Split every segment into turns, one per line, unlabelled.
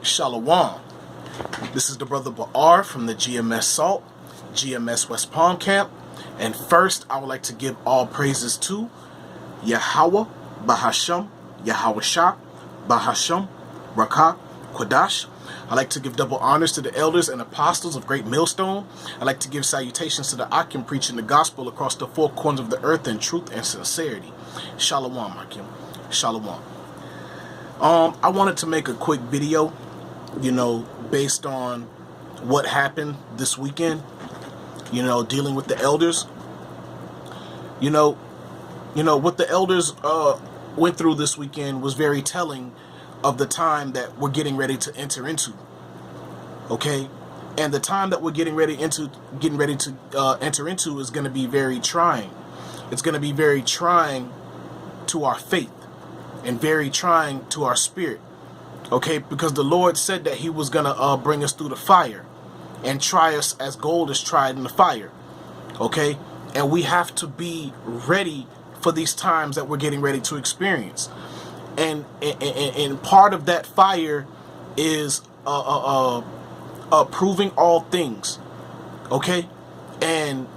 Shalom. This is the brother Ba'ar from the GMS Salt, GMS West Palm Camp. And first, I would like to give all praises to Yahweh, Bahasham, Yahweh Shah, Bahasham, Rakah, Kodash. I'd like to give double honors to the elders and apostles of Great Millstone. I'd like to give salutations to the Akim preaching the gospel across the four corners of the earth in truth and sincerity. Shalom, Akim. Shalom. I wanted to make a quick video, based on what happened this weekend, dealing with the elders. What the elders went through this weekend was very telling of the time that we're getting ready to enter into. Okay? And the time that we're getting ready to enter into is going to be very trying. It's going to be very trying to our faith and very trying to our spirit. Okay? Because the Lord said that he was going to bring us through the fire and try us as gold is tried in the fire. Okay? And we have to be ready for these times that we're getting ready to experience. And part of that fire is proving all things, okay, and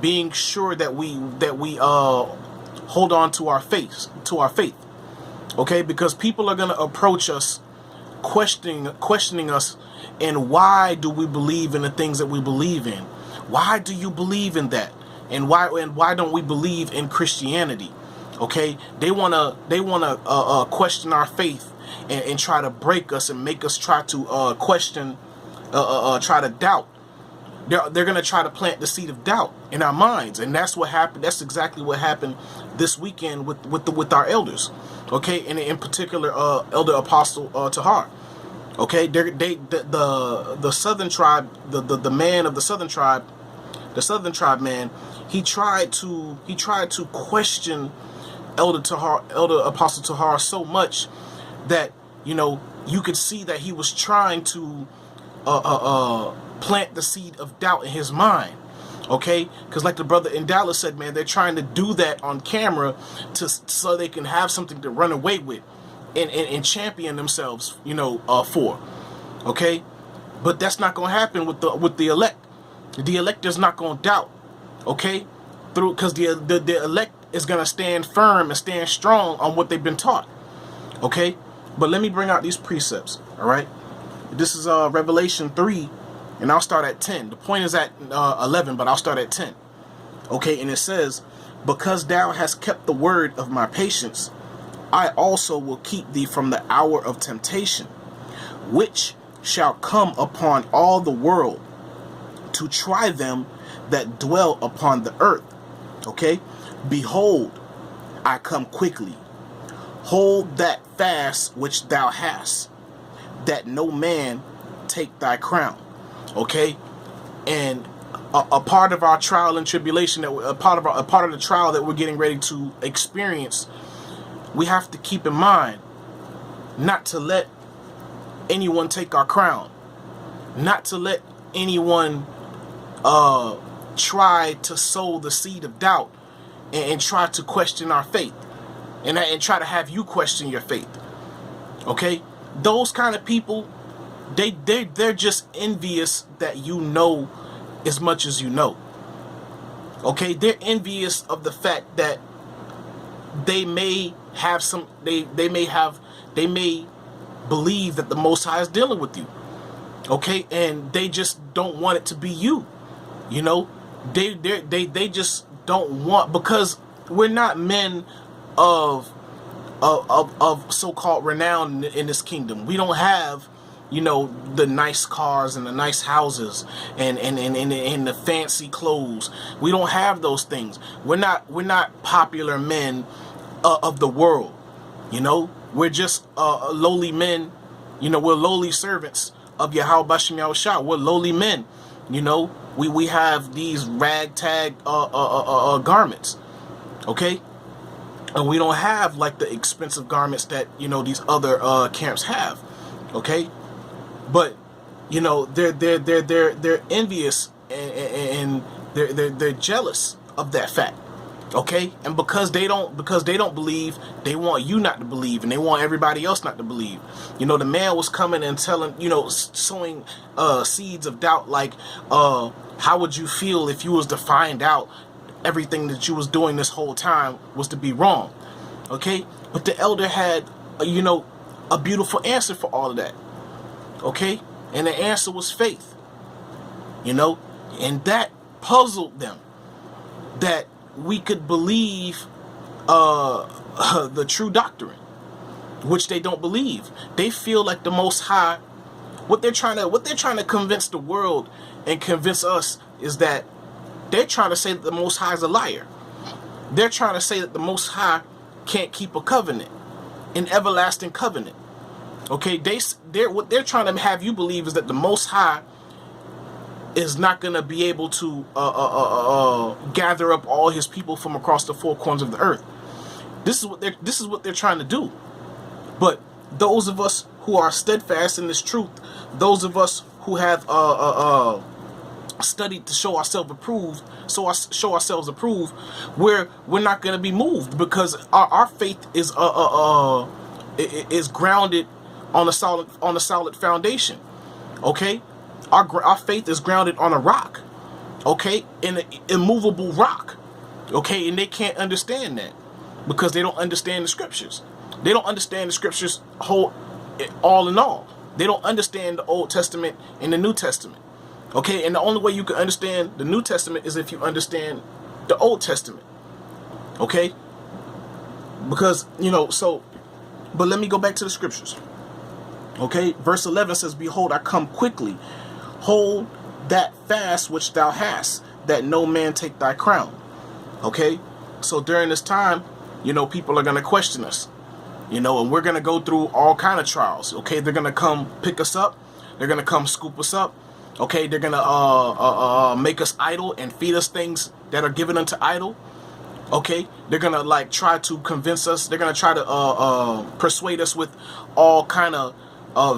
being sure that we hold on to our faith, okay, because people are gonna approach us, questioning us, and why do we believe in the things that we believe in? Why do you believe in that? And why don't we believe in Christianity? Okay, they wanna question our faith and try to break us and make us try to question, try to doubt. They're gonna try to plant the seed of doubt in our minds, and that's what happened. That's exactly what happened this weekend with our elders. Okay, and in particular, Elder Apostle Tahar. Okay, the Southern tribe, the man of the Southern tribe, man, he tried to question Elder Apostle Tahar so much that you could see that he was trying to plant the seed of doubt in his mind. Okay, because like the brother in Dallas said, man, they're trying to do that on camera so they can have something to run away with and champion themselves, for. Okay, but that's not going to happen with the elect. The elect is not going to doubt. Okay, because the elect is going to stand firm and stand strong on what they've been taught. Okay, but let me bring out these precepts. All right, this is Revelation 3, and I'll start at 10. The point is at 11, but I'll start at 10. Okay, and it says, because thou hast kept the word of my patience, I also will keep thee from the hour of temptation, which shall come upon all the world to try them that dwell upon the earth. Okay, behold, I come quickly. Hold that fast which thou hast, that no man take thy crown. Okay, and a part of our trial and tribulation, a part of the trial that we're getting ready to experience, we have to keep in mind not to let anyone take our crown, not to let anyone try to sow the seed of doubt and try to question our faith and try to have you question your faith. Okay, those kind of people, they're just envious that you know as much as you know. Okay, they're envious of the fact that they may have some, they may believe that the Most High is dealing with you. Okay, and they just don't want it to be you. They just don't want, because we're not men of so-called renown in this kingdom. We don't have, the nice cars and the nice houses and the fancy clothes. We don't have those things. We're not popular men of the world. We're just lowly men. We're lowly servants of Yahweh Bashem Yahweh Shah. We're lowly men. We have these ragtag garments. Okay, and we don't have like the expensive garments that these other camps have. Okay, but they're envious and they're jealous of that fact. Okay, and because they don't believe, they want you not to believe, and they want everybody else not to believe. The man was coming and telling, sowing seeds of doubt, like, how would you feel if you was to find out everything that you was doing this whole time was to be wrong? Okay, but the elder had, a beautiful answer for all of that. Okay, and the answer was faith. And that puzzled them, that we could believe the true doctrine, which they don't believe. They feel like the Most High, what they're trying to convince the world and convince us is that they're trying to say that the Most High is a liar. They're trying to say that the Most High can't keep a covenant, an everlasting covenant. Okay, what they're trying to have you believe is that the Most High is not going to be able to gather up all his people from across the four corners of the earth. This is what they're trying to do. But those of us who are steadfast in this truth, those of us who have studied to show ourselves approved, we're not going to be moved, because our faith is grounded on a solid foundation. Okay. Our faith is grounded on a rock, okay, in an immovable rock, okay, and they can't understand that because they don't understand the scriptures. They don't understand the scriptures all in all. They don't understand the Old Testament and the New Testament, okay, and the only way you can understand the New Testament is if you understand the Old Testament, okay, because, but let me go back to the scriptures, okay. Verse 11 says, "Behold, I come quickly. Hold that fast which thou hast, that no man take thy crown." Okay, so during this time, people are going to question us, and we're going to go through all kind of trials. Okay, they're going to come pick us up, they're going to come scoop us up. Okay, they're going to make us idle and feed us things that are given unto idol. Okay, they're going to try to convince us, they're going to try to persuade us with all kind of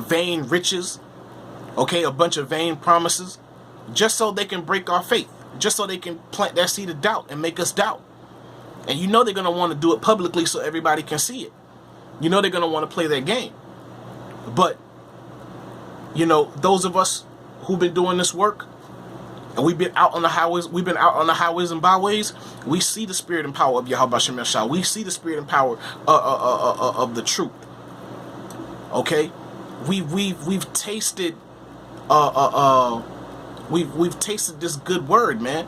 vain riches. Okay, a bunch of vain promises, just so they can break our faith, just so they can plant that seed of doubt and make us doubt. And they're going to want to do it publicly so everybody can see it. They're going to want to play their game. But, those of us who've been doing this work, and we've been out on the highways and byways, we see the spirit and power of Yahweh Shem Yahshua. We see the spirit and power of the truth. Okay, we've tasted. We've tasted this good word, man.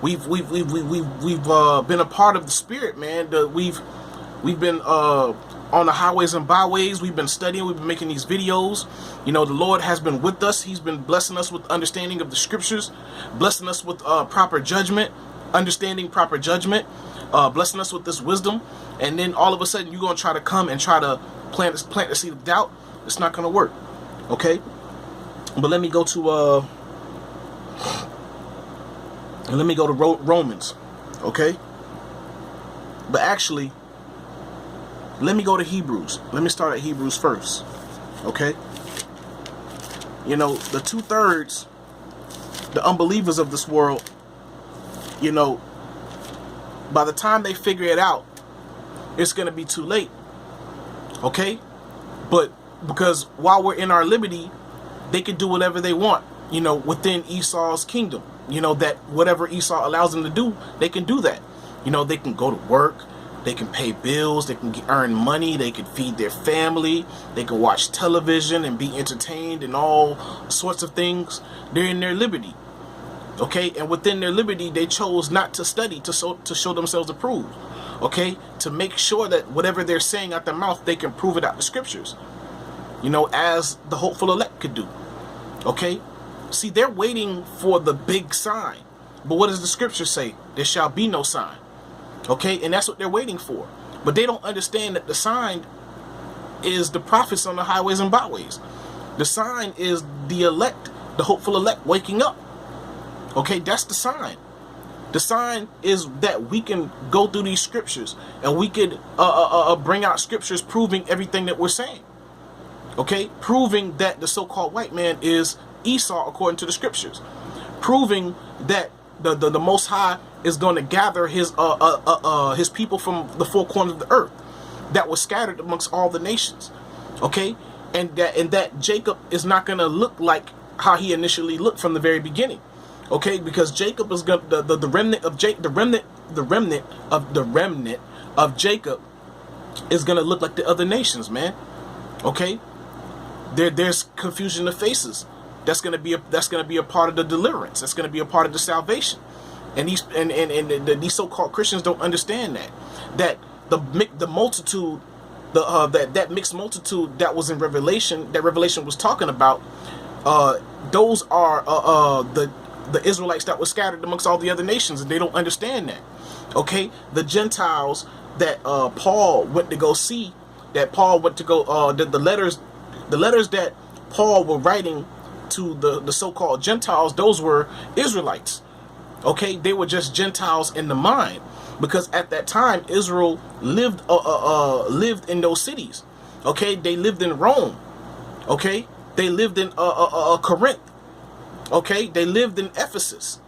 We've been a part of the spirit, man. We've been on the highways and byways. We've been studying. We've been making these videos. The Lord has been with us. He's been blessing us with understanding of the scriptures, blessing us with proper judgment, understanding proper judgment, blessing us with this wisdom. And then all of a sudden, you're gonna try to come and try to plant the seed of doubt. It's not gonna work. Okay. But let me go to Romans, okay? But actually, let me go to Hebrews. Let me start at Hebrews first, okay? The 2/3, the unbelievers of this world, by the time they figure it out, it's going to be too late, okay? But because while we're in our liberty, they can do whatever they want, within Esau's kingdom. That whatever Esau allows them to do, they can do that. They can go to work, they can pay bills, they can earn money, they can feed their family, they can watch television and be entertained and all sorts of things. They're in their liberty. Okay, and within their liberty, they chose not to study to show themselves approved. Okay, to make sure that whatever they're saying out their mouth, they can prove it out the scriptures. As the hopeful elect could do. Okay? See, they're waiting for the big sign. But what does the scripture say? There shall be no sign. Okay? And that's what they're waiting for. But they don't understand that the sign is the prophets on the highways and byways. The sign is the elect, the hopeful elect waking up. Okay? That's the sign. The sign is that we can go through these scriptures and we could bring out scriptures proving everything that we're saying. Okay, proving that the so-called white man is Esau according to the scriptures. Proving that the Most High is going to gather his people from the four corners of the earth that was scattered amongst all the nations. Okay, and that Jacob is not going to look like how he initially looked from the very beginning. Okay, because Jacob is going the remnant of the remnant of Jacob is going to look like the other nations, man. Okay, there's confusion of faces. That's going to be a part of the deliverance. That's going to be a part of the salvation. And these so-called Christians don't understand that the multitude, that mixed multitude that was in Revelation, that Revelation was talking about, those are the Israelites that were scattered amongst all the other nations, and they don't understand that. Okay, the Gentiles that Paul went to go see, that Paul went to go the letters that Paul were writing to the so-called Gentiles, those were Israelites. Okay, they were just Gentiles in the mind, because at that time Israel lived in those cities. Okay, they lived in Rome. Okay, they lived in Corinth. Okay, they lived in Ephesus.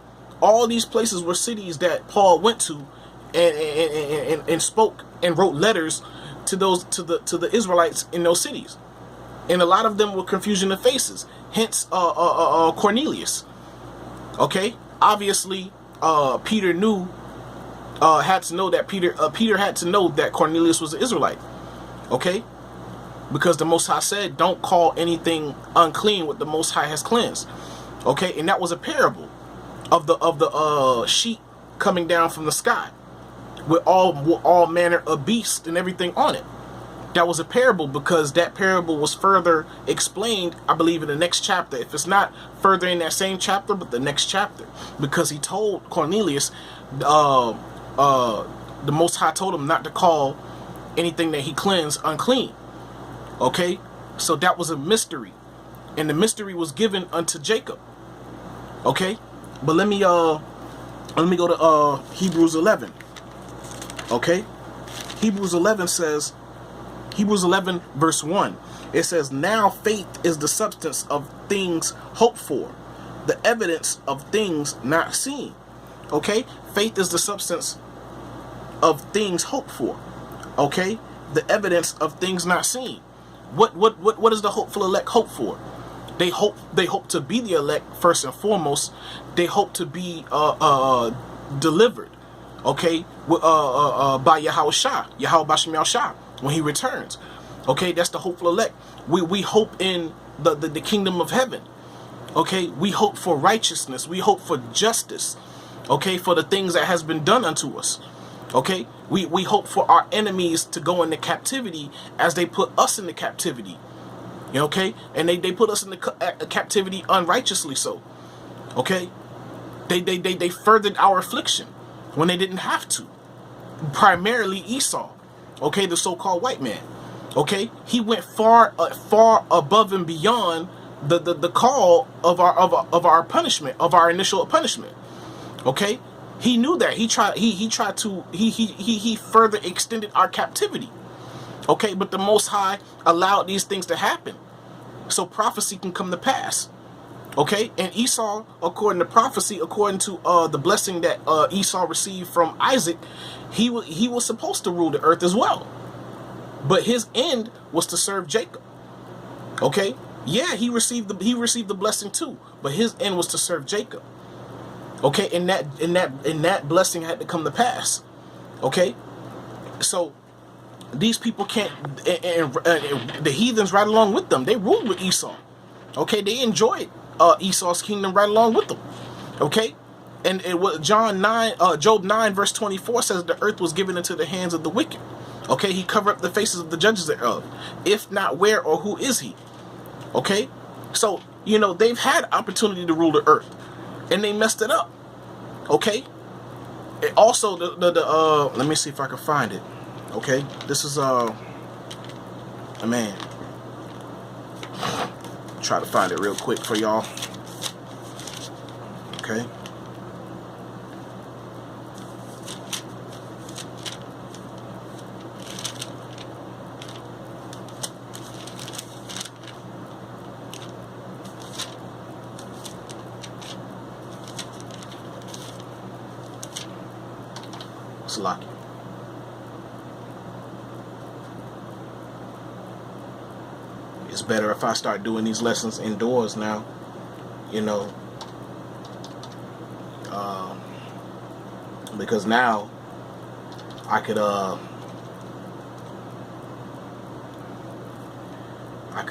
All these places were cities that Paul went to and spoke and wrote letters to the Israelites in those cities. And a lot of them were confusion of faces. Hence Cornelius. Okay, obviously Peter had to know that Peter had to know that Cornelius was an Israelite. Okay, because the Most High said, "Don't call anything unclean what the Most High has cleansed." Okay, and that was a parable of the sheep coming down from the sky with all manner of beasts and everything on it. That was a parable, because that parable was further explained, I believe, in the next chapter. If it's not further in that same chapter, but the next chapter, because he told Cornelius, the Most High told him not to call anything that he cleansed unclean. Okay, so that was a mystery, and the mystery was given unto Jacob. Okay, but let me go to Hebrews 11. Okay, Hebrews 11 says, Hebrews 11 verse 1, it says, "Now faith is the substance of things hoped for, the evidence of things not seen." Okay, faith is the substance of things hoped for. Okay, the evidence of things not seen. What does the hopeful elect hope for? They hope to be the elect first and foremost. They hope to be delivered. Okay, by Yahweh Bashem Yahushua when he returns. Okay, that's the hopeful elect. We hope in the kingdom of heaven. Okay, we hope for righteousness. We hope for justice. Okay, for the things that has been done unto us. Okay, we hope for our enemies to go into captivity as they put us into captivity. Okay, and they put us into captivity unrighteously so. Okay, they furthered our affliction when they didn't have to. Primarily Esau. Okay, the so-called white man. Okay, he went far above and beyond the call of our punishment, of our initial punishment. Okay, he knew that. He further extended our captivity. Okay, but the Most High allowed these things to happen so prophecy can come to pass. Okay, and Esau, according to prophecy, according to the blessing that Esau received from Isaac, he was supposed to rule the earth as well, but his end was to serve Jacob. Okay, yeah, he received the blessing too, but his end was to serve Jacob. Okay, and that blessing had to come to pass. Okay, so these people can't, and the heathens right along with them, they ruled with Esau. Okay, they enjoyed Esau's kingdom right along with them. Okay, and what Job 9 verse 24 says, the earth was given into the hands of the wicked. Okay, he covered up the faces of the judges thereof. If not, where or who is he? Okay, so they've had opportunity to rule the earth, and they messed it up. Okay, and also let me see if I can find it. Okay, this is man. Try to find it real quick for y'all. Okay. Salaki. It's better if I start doing these lessons indoors now, you know, because now I could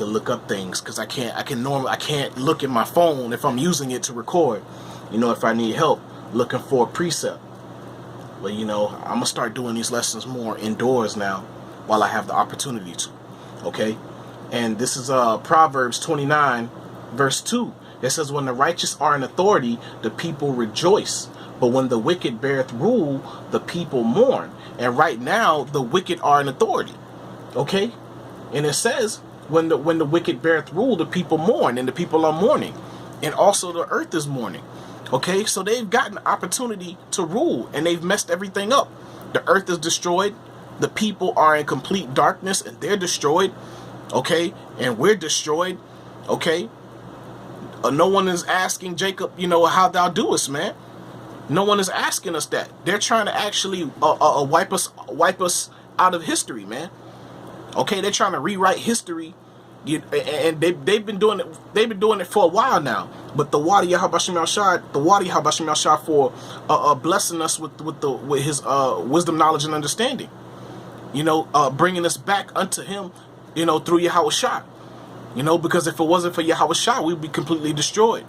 look up things, because I can't look at my phone if I'm using it to record, you know, if I need help looking for a precept. But, you know, I'm gonna start doing these lessons more indoors now while I have the opportunity to. Okay? And this is Proverbs 29 verse 2. It says, when the righteous are in authority, the people rejoice, but when the wicked beareth rule, the people mourn. And right now the wicked are in authority. Okay? And it says, when the wicked beareth rule, the people mourn, and the people are mourning, and also the earth is mourning. Okay, so they've gotten the opportunity to rule, and they've messed everything up. The earth is destroyed, the people are in complete darkness, and they're destroyed. Okay, and we're destroyed. Okay, no one is asking Jacob, you know, how thou doest, man. No one is asking us that. They're trying to actually wipe us out of history, man. Okay, they're trying to rewrite history, and they've been doing it. They've been doing it for a while now. But the Wadi Yahabashim Al-Shad for blessing us with his wisdom, knowledge, and understanding. You know, bringing us back unto him, you know, through Yahweh Shah. You know, because if it wasn't for Yahweh Shah, we'd be completely destroyed.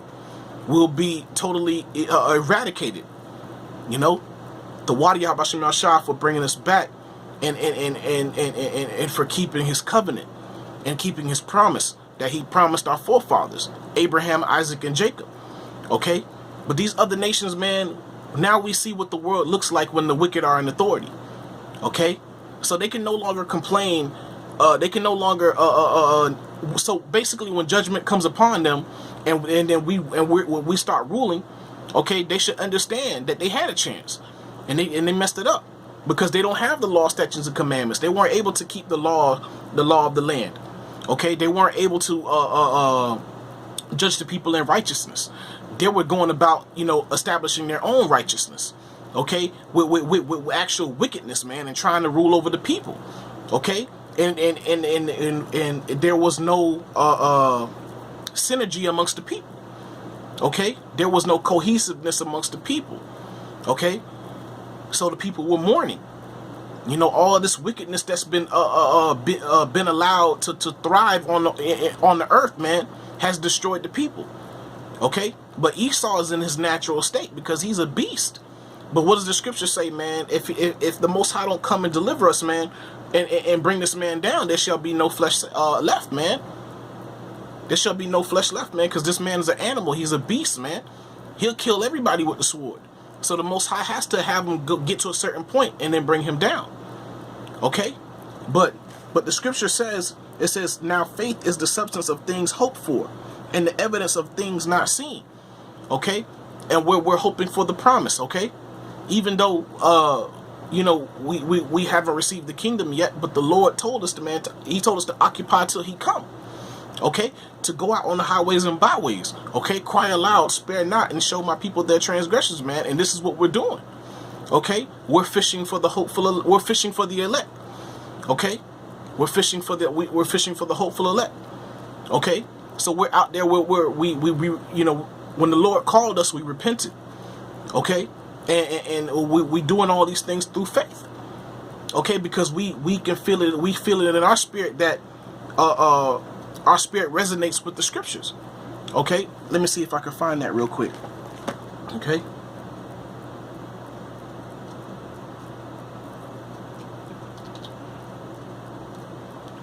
We'll be totally eradicated. You know, the Wadi Yahabashim Al-Shad for bringing us back. And for keeping his covenant and keeping his promise that he promised our forefathers, Abraham, Isaac, and Jacob. Okay? But these other nations, man, now we see what the world looks like when the wicked are in authority. Okay? So they can no longer complain. They can no longer. So basically, when judgment comes upon them, and then we start ruling, okay, they should understand that they had a chance, and they messed it up. Because they don't have the law, statutes, and commandments. They weren't able to keep the law of the land. Okay, they weren't able to judge the people in righteousness. They were going about, you know, establishing their own righteousness. Okay, with actual wickedness, man, and trying to rule over the people. Okay, and there was no synergy amongst the people. Okay, there was no cohesiveness amongst the people. Okay. So the people were mourning. You know, all of this wickedness that's been allowed to thrive on the earth, man, has destroyed the people. Okay, but Esau is in his natural state because he's a beast. But what does the scripture say, man? If the Most High don't come and deliver us, man, and bring this man down, there shall be no flesh left, man. There shall be no flesh left, man, because this man is an animal. He's a beast, man. He'll kill everybody with the sword. So the Most High has to have him get to a certain point and then bring him down. Okay? But the scripture says, it says, now faith is the substance of things hoped for and the evidence of things not seen. Okay? And we're hoping for the promise, okay? Even though, you know, we haven't received the kingdom yet, but the Lord told us, he told us to occupy till he come. Okay, to go out on the highways and byways. Okay, cry aloud, spare not, and show my people their transgressions, man. And this is what we're doing. Okay, we're fishing for the hopeful. We're fishing for the elect. Okay, we're fishing for the hopeful elect. Okay, so we're out there. We you know, when the Lord called us, we repented. Okay, and we doing all these things through faith. Okay, because we can feel it. We feel it in our spirit that our spirit resonates with the scriptures. Okay, let me see if I can find that real quick. Okay.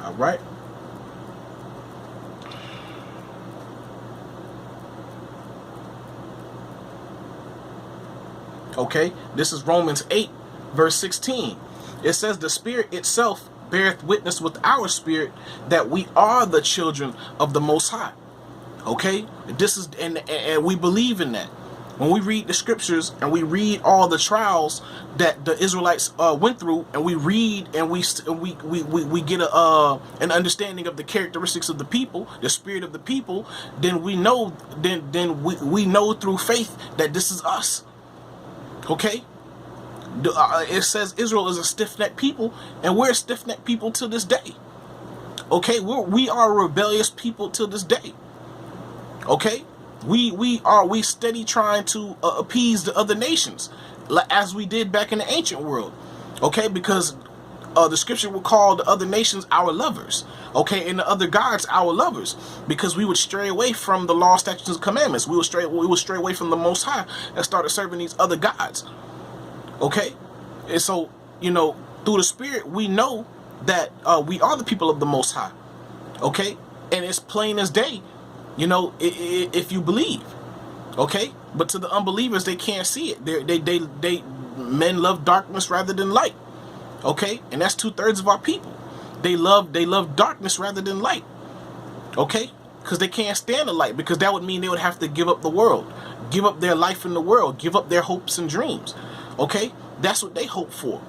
All right. Okay, this is Romans 8, verse 16. It says, the Spirit itself beareth witness with our spirit that we are the children of the Most High. Okay, this is and we believe in that. When we read the scriptures and we read all the trials that the Israelites went through, and we read and we get an understanding of the characteristics of the people, the spirit of the people, then we know we know through faith that this is us. Okay, It says Israel is a stiff-necked people, and we're a stiff-necked people to this day. Okay, we are a rebellious people to this day. Okay, we steady trying to appease the other nations, as we did back in the ancient world. Okay, because the scripture would call the other nations our lovers. Okay, and the other gods our lovers, because we would stray away from the law, statutes, and commandments. We would stray away from the Most High and started serving these other gods. Okay, and so, you know, through the Spirit, we know that we are the people of the Most High. Okay, and it's plain as day, you know, if you believe. Okay, but to the unbelievers, they can't see it. Men love darkness rather than light. Okay, and that's 2/3 of our people. They love darkness rather than light. Okay, because they can't stand the light, because that would mean they would have to give up the world, give up their life in the world, give up their hopes and dreams. Okay, that's what they hope for.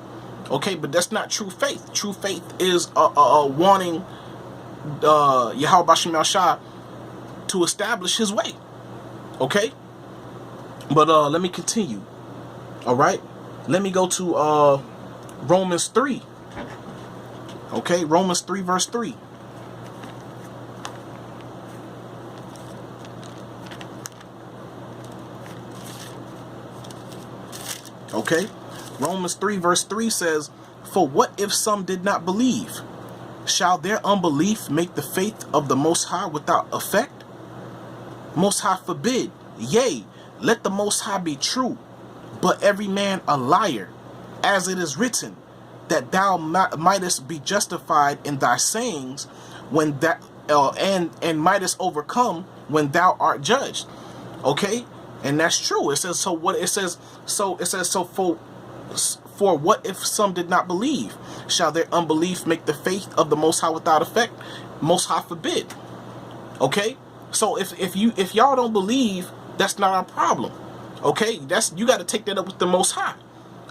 Okay, but that's not true faith. True faith is wanting Yahweh Bashim Yahshua to establish his way. Okay, but let me continue. All right, let me go to Romans 3. Okay, Romans 3 verse 3. Okay, Romans 3 verse 3 says, "For what if some did not believe? Shall their unbelief make the faith of the Most High without effect? Most High forbid. Yea, let the Most High be true, but every man a liar, as it is written, that thou mightest be justified in thy sayings, when that and mightest overcome when thou art judged." Okay, and that's true. It says so. What it says? So it says so. For what if some did not believe? Shall their unbelief make the faith of the Most High without effect? Most High forbid. Okay, so if y'all don't believe, that's not our problem. Okay, you got to take that up with the Most High.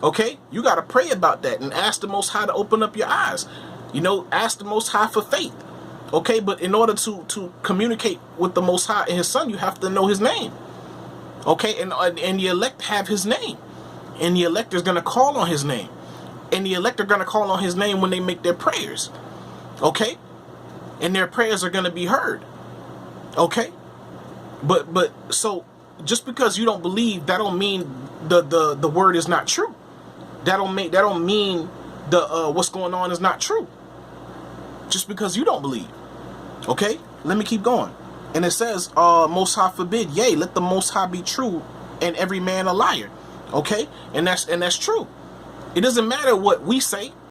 Okay, you got to pray about that and ask the Most High to open up your eyes. You know, ask the Most High for faith. Okay, but in order to communicate with the Most High and His Son, you have to know His name. Okay, and the elect have His name, and the elect is going to call on His name, and the elect are going to call on His name when they make their prayers. Okay, and their prayers are going to be heard. Okay, but so just because you don't believe, that don't mean the word is not true. That don't mean the what's going on is not true. Just because you don't believe. Okay, let me keep going. And it says, Most High forbid. Yea, let the Most High be true, and every man a liar. Okay, and that's true. It doesn't matter what we say.